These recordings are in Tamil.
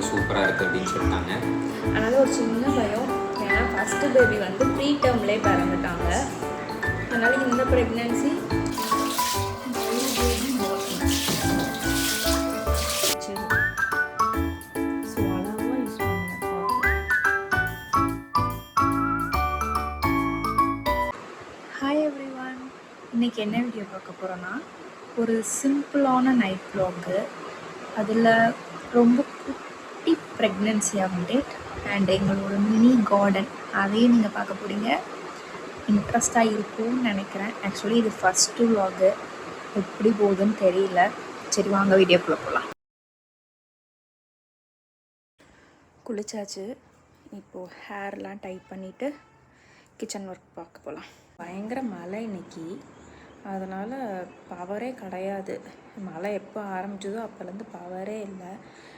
சூப்பராக இருக்குது அப்படின்னு சொல்லிட்டாங்க. அதனால் ஒரு சின்ன பயம். ஏன்னா ஃபஸ்ட்டு பேபி வந்து ப்ரீ டேர்ம்லேயே பிறந்துட்டாங்க. அதனால் இந்த ப்ரெக்னென்சி ஹாய் எவ்ரி ஒன். இன்றைக்கி என்ன வீடியோ பார்க்க போகிறோன்னா, ஒரு சிம்பிளான நைட் வ்ளாகு. அதில் ரொம்ப குட்டி ப்ரெக்னென்சி அப்டேட் அண்ட் எங்களோட மினி கார்டன் அதையும் நீங்கள் பார்க்க போகிறீங்க. இன்ட்ரெஸ்டாக இருக்கும்னு நினைக்கிறேன். ஆக்சுவலி இது ஃபஸ்ட்டு வ்ளாகு, எப்படி போகுதுன்னு தெரியல. சரி வாங்க வீடியோக்குள்ளே போகலாம். குளிச்சாச்சு. இப்போது ஹேர்லாம் டைப் பண்ணிவிட்டு கிச்சன் ஒர்க் பார்க்க போகலாம். பயங்கர மழை இன்னைக்கு, அதனால் பவரே கிடையாது. மழை எப்போ ஆரம்பிச்சதோ அப்போலேருந்து பவரே இல்லை.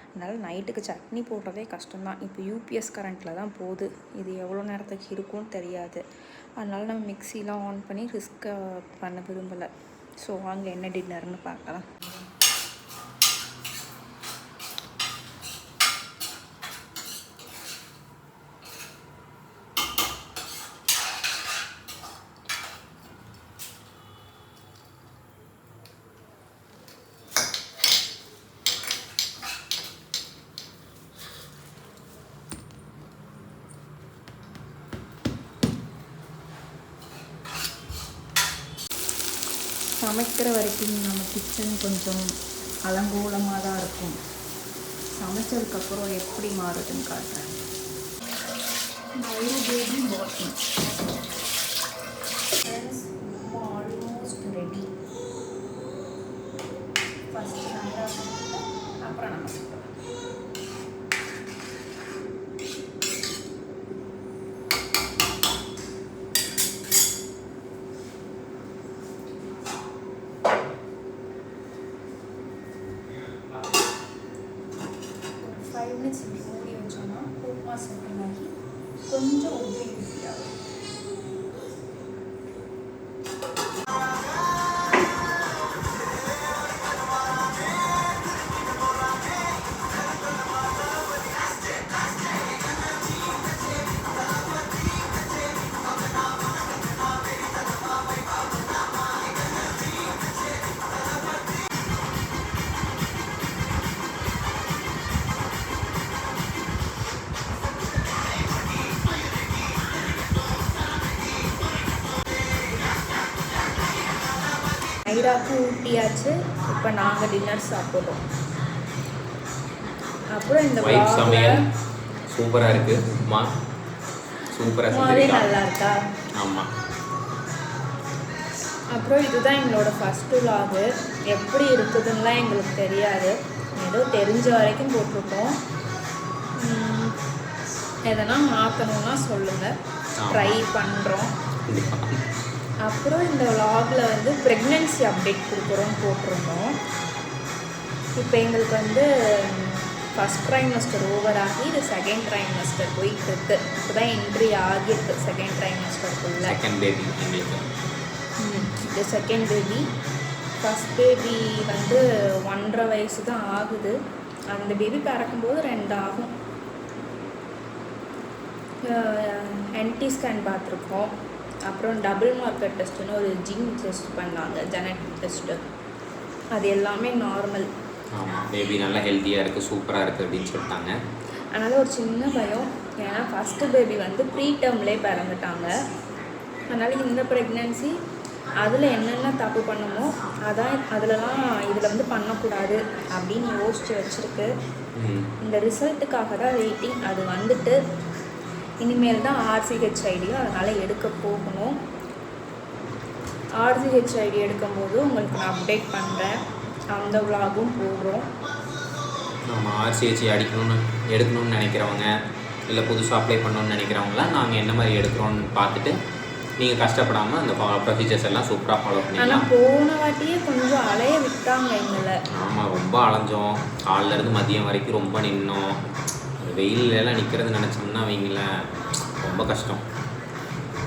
அதனால் நைட்டுக்கு சட்னி போடுறதே கஷ்டம்தான். இப்போ யூபிஎஸ் கரண்ட்டில் தான் போகுது. இது எவ்வளோ நேரத்துக்கு இருக்கும்னு தெரியாது. அதனால் நம்ம மிக்சிலாம் ஆன் பண்ணி ரிஸ்க்கை பண்ண விரும்பலை. ஸோ வாங்க என்ன டின்னர்னு பார்க்கலாம். சமைக்கிற வரைக்கும் நம்ம கிச்சன் கொஞ்சம் அலங்கோலமாக தான் இருக்கும். சமைச்சதுக்கப்புறம் எப்படி மாறுதுன்னு காட்டுறேன். Almost ready. ஃபஸ்ட்டு அப்புறம் நம்ம சாப்பிடலாம். இப்படி மூடி வச்சோன்னா உப்புமா செட்டாகி கொஞ்சம் உப்பி ஆகும். ஐராக்கு ஊட்டியாச்சு. இப்போ நாங்கள் டின்னர் சாப்பிட்றோம். அப்புறம் இந்த சமையல் சூப்பராக இருக்குது. உப்புமா சூப்பராக நல்லா இருக்கா? ஆமாம். அப்புறம் இதுதான் எங்களோட ஃபஸ்ட்டு வ்ளாகு. எப்படி இருக்குதுன்னெலாம் எங்களுக்கு தெரியாது. ஏதோ தெரிஞ்ச வரைக்கும் போட்டிருக்கோம். எதனா மாற்றணுன்னா சொல்லுங்கள், ட்ரை பண்ணுறோம். அப்புறம் இந்த வ்ளாகில் வந்து ப்ரெக்னென்சி அப்டேட் கொடுக்குறோன்னு போட்டிருந்தோம். இப்போ எங்களுக்கு வந்து ஃபஸ்ட் ட்ரைமஸ்டர் ஓவர் ஆகி இது செகண்ட் ட்ரைமஸ்டர் போயிட்டுருக்கு. இப்போ தான் என்ட்ரி ஆகியிருக்கு செகண்ட் ட்ரைமஸ்டருக்குள்ள. இது செகண்ட் பேபி. ஃபஸ்ட் பேபி வந்து 1.5 வயசு தான் ஆகுது. அந்த பேபி பிறக்கும்போது 2 ஆகும். என்டி ஸ்கேன் பார்த்துருக்கோம். அப்புறம் டபுள் மார்க்கர் டெஸ்ட்டுன்னு ஒரு ஜீன் டெஸ்ட் பண்ணாங்க, ஜெனட்டிக் டெஸ்ட்டு. அது எல்லாமே நார்மல். ஆமாம், பேபி நல்லா ஹெல்த்தியாக இருக்குது, சூப்பராக இருக்குது அப்படின்னு சொல்லிட்டாங்க. அதனால் ஒரு சின்ன பயம். ஏன்னா ஃபஸ்ட்டு பேபி வந்து ப்ரீ டேர்ம்லேயே பிறந்துட்டாங்க. அதனால் இந்த ப்ரெக்னென்சி அதில் என்னென்ன தப்பு பண்ணுமோ அதான் அதிலலாம் இதில் வந்து பண்ணக்கூடாது அப்படின்னு யோசித்து வச்சுருக்கு. இந்த ரிசல்ட்டுக்காக தான் வெயிட்டிங். அது வந்துட்டு இனிமேல் தான் RCHIDயும் அதனால் எடுக்க போகணும். RCHID எடுக்கும்போது உங்களுக்கு நான் அப்டேட் பண்ணுறேன். அந்த வ்ளாகும் போடுறோம். நம்ம RCHI எடுக்கணும்னு நினைக்கிறவங்க, இல்லை புதுசாக அப்ளை பண்ணணும்னு நினைக்கிறவங்களாம் நாங்கள் என்ன மாதிரி எடுக்கிறோன்னு பார்த்துட்டு நீங்கள் கஷ்டப்படாமல் அந்த ப்ரொசீஜர்ஸ் எல்லாம் சூப்பராக ஃபாலோ பண்ணிக்கலாம். ஆனால் போன வாட்டியே கொஞ்சம் அலைய விட்டாங்க எங்களை. ஆமாம், ரொம்ப அலைஞ்சோம். காலிலேருந்து மதியம் வரைக்கும் ரொம்ப நின்னோம். வெயிலெல்லாம் நிற்கிறது நினச்சோம்னா அவங்களேன் ரொம்ப கஷ்டம்.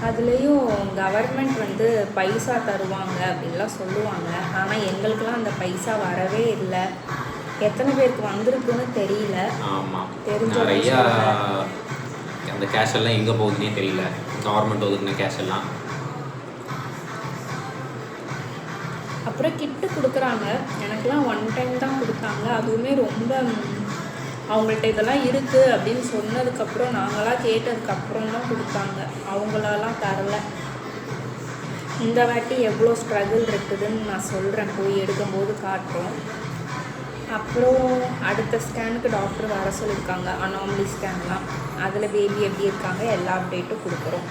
அதுலேயும் கவர்மெண்ட் வந்து பைசா தருவாங்க அப்படின்லாம் சொல்லுவாங்க. ஆனால் எங்களுக்கெலாம் அந்த பைசா வரவே இல்லை. எத்தனை பேருக்கு வந்திருக்குன்னு தெரியல. ஆமாம், தெரிஞ்சவங்க நிறையா சொல்லுங்க. அந்த கேஷ் எல்லாம் எங்கே போகுதுன்னே தெரியல. கவர்மெண்ட் ஒதுக்குன கேஷ் எல்லாம். அப்புறம் கிட்டு கொடுக்குறாங்க. எனக்கெலாம் 1 டைம் தான் கொடுத்தாங்க. அதுவுமே ரொம்ப அவங்கள்ட்ட இதெல்லாம் இருக்குது அப்படின்னு சொன்னதுக்கப்புறம், நாங்களாம் கேட்டதுக்கப்புறம் தான் கொடுத்தாங்க. அவங்களாலாம் தரல. இந்த வாட்டி எவ்வளோ ஸ்ட்ரகிள் இருக்குதுன்னு நான் சொல்கிறேன், போய் எடுக்கும்போது காட்டுறோம். அப்புறம் அடுத்த ஸ்கேனுக்கு டாக்டர் வர சொல்லியிருக்காங்க, அனாமலி ஸ்கேன்லாம். அதில் பேபி எப்படி இருக்காங்க எல்லா அப்டேட்டும் கொடுக்குறோம்.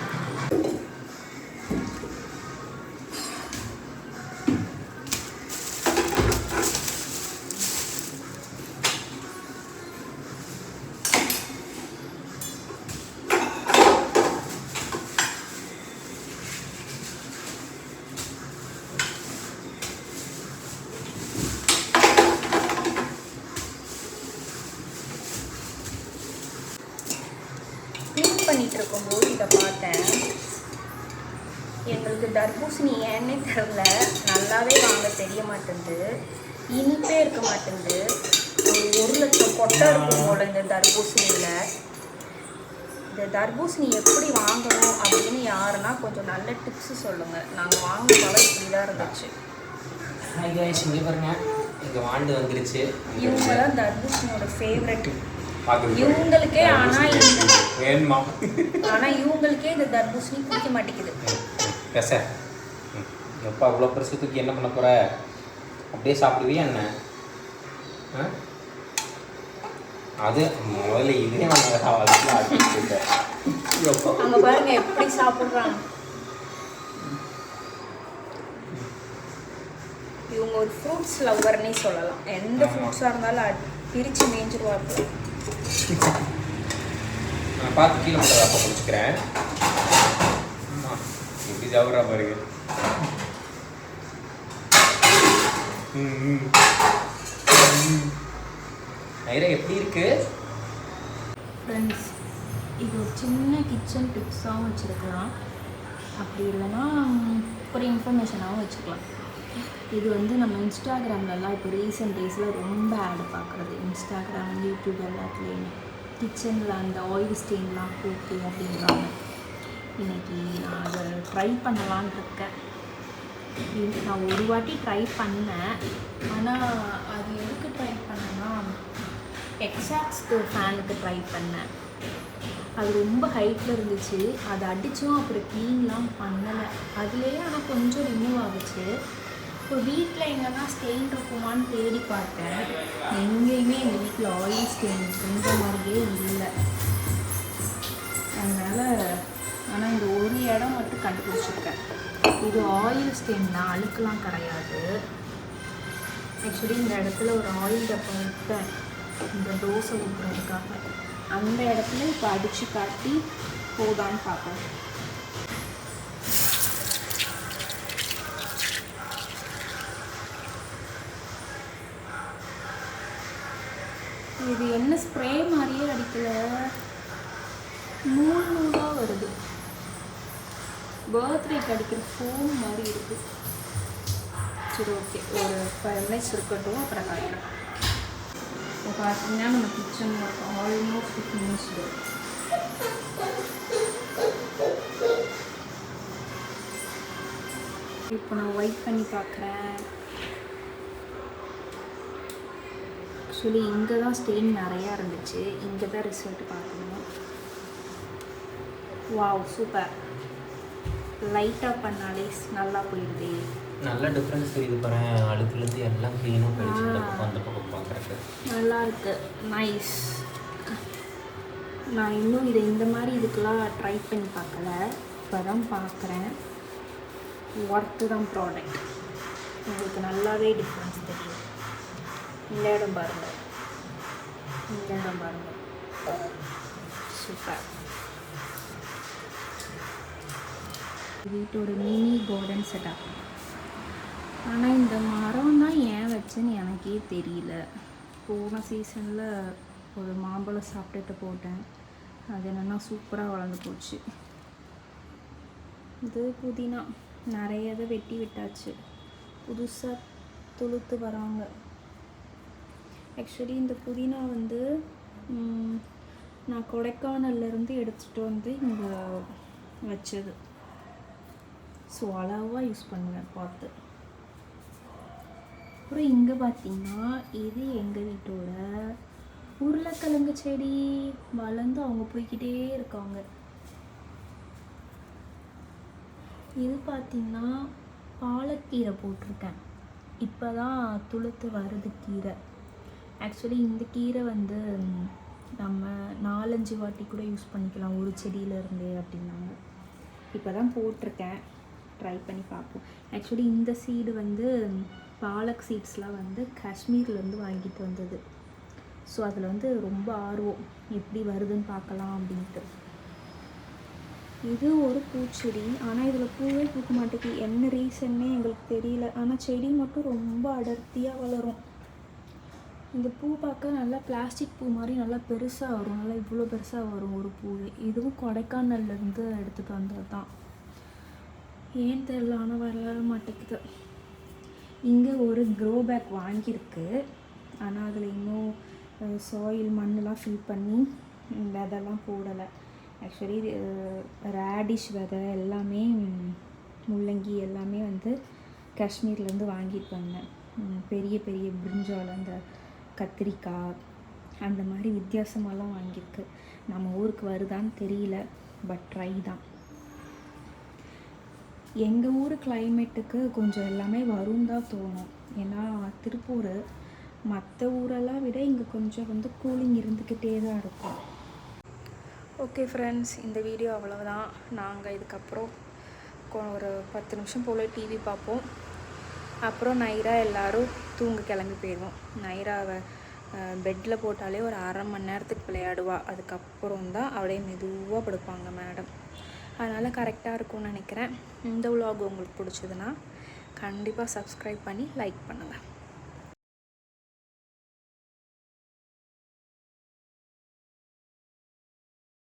க்ளீன் பண்ணிகிட்டு இருக்கும்போது இதை பார்த்தேன். எங்களுக்கு தர்பூசணி ஏன்னே தெரில, நல்லாவே வாங்க தெரிய மாட்டேங்குது, இனிப்பே இருக்க மாட்டேங்குது. ஒரு 1,00,000 கொட்டை இருக்கும் போல இந்த தர்பூசணியில். இந்த தர்பூசணி எப்படி வாங்கணும் அப்படின்னு யாருன்னா கொஞ்சம் நல்ல டிப்ஸு சொல்லுங்கள். நாங்கள் வாங்கினாலும் இப்படி தான் இருந்துச்சு. இங்கே பாருங்க, இங்கே வாண்டு வந்துருச்சு. இவங்க தான் தர்பூசணியோட ஃபேவரெட் இவங்களுக்கே. ஆனால் இவங்களுக்கே இந்த தர்பூசணி பிடிக்க மாட்டேங்குது. பேச எப்போ அவ்வளோ பெருசு தூக்கி என்ன பண்ண போகிற? அப்படியே சாப்பிடுவியா என்ன? அது முதல்ல இதே அங்கே பாருங்க எப்படி சாப்பிட்றாங்க. இவங்க ஒரு ஃப்ரூட்ஸ் லவ்வர்னே சொல்லலாம். எந்த ஃப்ரூட்ஸாக இருந்தாலும் பிரித்து மேய்ஞ்சிருவாங்க. நான் பார்த்து கீழே மட்டும் அப்போ முடிச்சுக்கிறேன். எப்படி சாப்பிட்றா பாருங்க. ஐரா எப்படி இருக்கு ஃப்ரெண்ட்ஸ்? இது ஒரு சின்ன கிச்சன் டிப்ஸாகவும் வச்சுருக்கலாம், அப்படி இல்லைன்னா ஒரு இன்ஃபர்மேஷனாகவும் வச்சுக்கலாம். இது வந்து நம்ம இன்ஸ்டாகிராம்லலாம் இப்போ ரீசெண்ட் டேஸில் ரொம்ப ஆட் பார்க்குறது. இன்ஸ்டாகிராம், யூடியூப் எல்லாத்துலேயுமே கிச்சனில் அந்த ஆயில் ஸ்டெயின்லாம் போக்கு அப்படின்றாங்க. இன்றைக்கி நான் அதை ட்ரை பண்ணலான்னு இருக்கேன். நான் ஒரு வாட்டி ட்ரை பண்ணேன், ஆனால் அது எதுக்கு ட்ரை பண்ணேன்னா எக்ஸாக்ஸ்க்கு ஃபேனுக்கு ட்ரை பண்ணேன். அது ரொம்ப ஹைட்டில் இருந்துச்சு. அதை அடித்தும் அப்புறம் க்ளீன்லாம் பண்ணலை. அதுலேயே ஆனால் கொஞ்சம் ரிமூவ் ஆகுச்சு. இப்போ வீட்டில் எங்கன்னா ஸ்டெயின் இருக்குமான்னு தேடி பார்த்தேன். எங்கேயுமே எங்கள் வீட்டில் ஆயில் ஸ்டெயின் இந்த மாதிரியே இல்லை. அதனால் ஆனால் இந்த ஒரு இடம் மட்டும் கண்டுபிடிச்சிருக்கேன். இது ஆயில் ஸ்டெயின் தான், அழுக்கெலாம் கிடையாது. ஆக்சுவலி இந்த இடத்துல ஒரு ஆயில் டப்பா விட்டேன் இந்த தோசை ஊற்றுறதுக்காக. அந்த இடத்துல இப்போ அடித்து காட்டி போதான்னு பார்ப்பேன். இது என்ன ஸ்ப்ரே மாதிரியே அடிக்கலை, நூல் நூலாக வருது. பர்த்டேக்கு அடிக்கிற ஃபோன் மாதிரி இருக்குது. சரி, ஓகே, ஒரு 5 மினிட்ஸ் இருக்கட்டும், அப்புறம் காட்டுறேன். இப்போ பார்த்தீங்கன்னா நம்ம கிச்சன் ஒர்க் ஆல்மோஸ்ட் ஃபினிஷ்டு. இப்போ நான் ஒயிட் பண்ணி பார்க்குறேன். ஆக்சுவலி இங்கே தான் ஸ்டெயின் நிறையா இருந்துச்சு, இங்கே தான் ரிசல்ட் பார்க்கணும். Wow, super. லைட்டாக பண்ணாலே நல்லா போயிடுது. நல்ல டிஃப்ரென்ஸ் தெரியுது பாரு. அழுக்குலேருந்து எல்லாம் க்ளீனாக போயிடுச்சு. அந்த பக்கம் பார்க்குறக்கு நல்லா இருக்கு, நைஸ். நான் இன்னும் இதை இந்த மாதிரி இதுக்கெலாம் ட்ரை பண்ணி பார்க்கல, இப்போ தான் பார்க்குறேன். ஒர்த்து தான் ப்ராடக்ட். உங்களுக்கு நல்லாவே டிஃப்ரென்ஸ் தெரியும். இந்த இடம் பாருங்கள், இந்த இடம் பாருங்கள், சூப்பர். வீட்டோட மினி கார்டன் செட்டப். ஆனால் இந்த மரம் தான் ஏன் வச்சேன்னு எனக்கே தெரியல. போன சீசனில் ஒரு மாம்பழம் சாப்பிட்டுட்டு போட்டேன், அது என்னென்னா சூப்பராக வளர்ந்து போச்சு. இது புதினா நிறைய இதை வெட்டி விட்டாச்சு, புதுசாக துளுத்து வராங்க. ஆக்சுவலி இந்த புதினா வந்து நான் கொடைக்கானல்லேருந்து எடுத்துகிட்டு வந்து இங்கே வச்சது. ஸோ அளவாக யூஸ் பண்ணுவேன் பார்த்து. அப்புறம் இங்கே பார்த்தீங்கன்னா இது எங்கள் வீட்டோட உருளைக்கிழங்கு செடி வளர்ந்து அவங்க போய்கிட்டே இருக்காங்க. இது பார்த்திங்கன்னா பாலக்கீரை போட்டிருக்கேன். இப்போ தான் துளுத்து வருது கீரை. ஆக்சுவலி இந்த கீரை வந்து நம்ம 4-5 வாட்டி கூட யூஸ் பண்ணிக்கலாம் ஒரு செடியிலேருந்து அப்படின்னாங்க. இப்போ தான் போட்டிருக்கேன், ட்ரை பண்ணி பார்ப்போம். ஆக்சுவலி இந்த சீடு வந்து பாலக் சீட்ஸ்லாம் வந்து காஷ்மீர்லேருந்து வாங்கிட்டு வந்தது. ஸோ அதில் வந்து ரொம்ப ஆர்வம் எப்படி வருதுன்னு பார்க்கலாம் அப்படின்ட்டு. இது ஒரு பூச்செடி, ஆனால் இதில் பூவே பூக்க மாட்டேங்குது. என்ன ரீசன்னே எங்களுக்கு தெரியல. ஆனால் செடி மட்டும் ரொம்ப அடர்த்தியாக வளரும். இந்த பூ பார்க்க நல்லா பிளாஸ்டிக் பூ மாதிரி நல்லா பெருசாக வரும். நல்லா இவ்வளோ பெருசாக வரும் ஒரு பூ. இதுவும் கொடைக்கானல்லேருந்து எடுத்துகிட்டு வந்தது தான். ஏன் தெரியல, ஆனால் வளர மாட்டேங்குது. இங்கே ஒரு க்ரோ பேக் வாங்கியிருக்கு, ஆனால் அதில் இன்னும் சாயில் மண்ணெலாம் ஃபில் பண்ணி விதைலாம் போடலை. ஆக்சுவலி ரேடிஷ் விதை எல்லாமே, முள்ளங்கி எல்லாமே வந்து காஷ்மீர்லேருந்து வாங்கிட்டு வந்தேன். பெரிய பெரிய பிரிஞ்சால், அந்த கத்திரிக்காய், அந்த மாதிரி வித்தியாசமெல்லாம் வாங்கியிருக்கு. நம்ம ஊருக்கு வருதான்னு தெரியல, பட் ட்ரை தான். எங்கள் ஊர் கிளைமேட்டுக்கு கொஞ்சம் எல்லாமே வரும் தான் தோணும். ஏன்னா திருப்பூர் மற்ற ஊரெல்லாம் விட இங்கே கொஞ்சம் வந்து கூலிங் இருந்துக்கிட்டே தான் இருக்கும். ஓகே ஃப்ரெண்ட்ஸ், இந்த வீடியோ அவ்வளவுதான். நாங்கள் இதுக்கப்புறம் ஒரு 10 நிமிஷம் போல் டிவி பார்ப்போம். அப்புறம் நைரா எல்லோரும் தூங்க கிளம்பி போயிடுவோம். நைராவை பெட்டில் போட்டாலே ஒரு 1/2 மணி நேரத்துக்கு விளையாடுவா. அதுக்கப்புறம் தான் அப்படியே மெதுவாக படுப்பாங்க மேடம். அதனால் கரெக்டாக இருக்கும்னு நினைக்கிறேன். இந்த vlog உங்களுக்கு பிடிச்சதுன்னா கண்டிப்பாக சப்ஸ்கிரைப் பண்ணி லைக் பண்ணுங்கள்.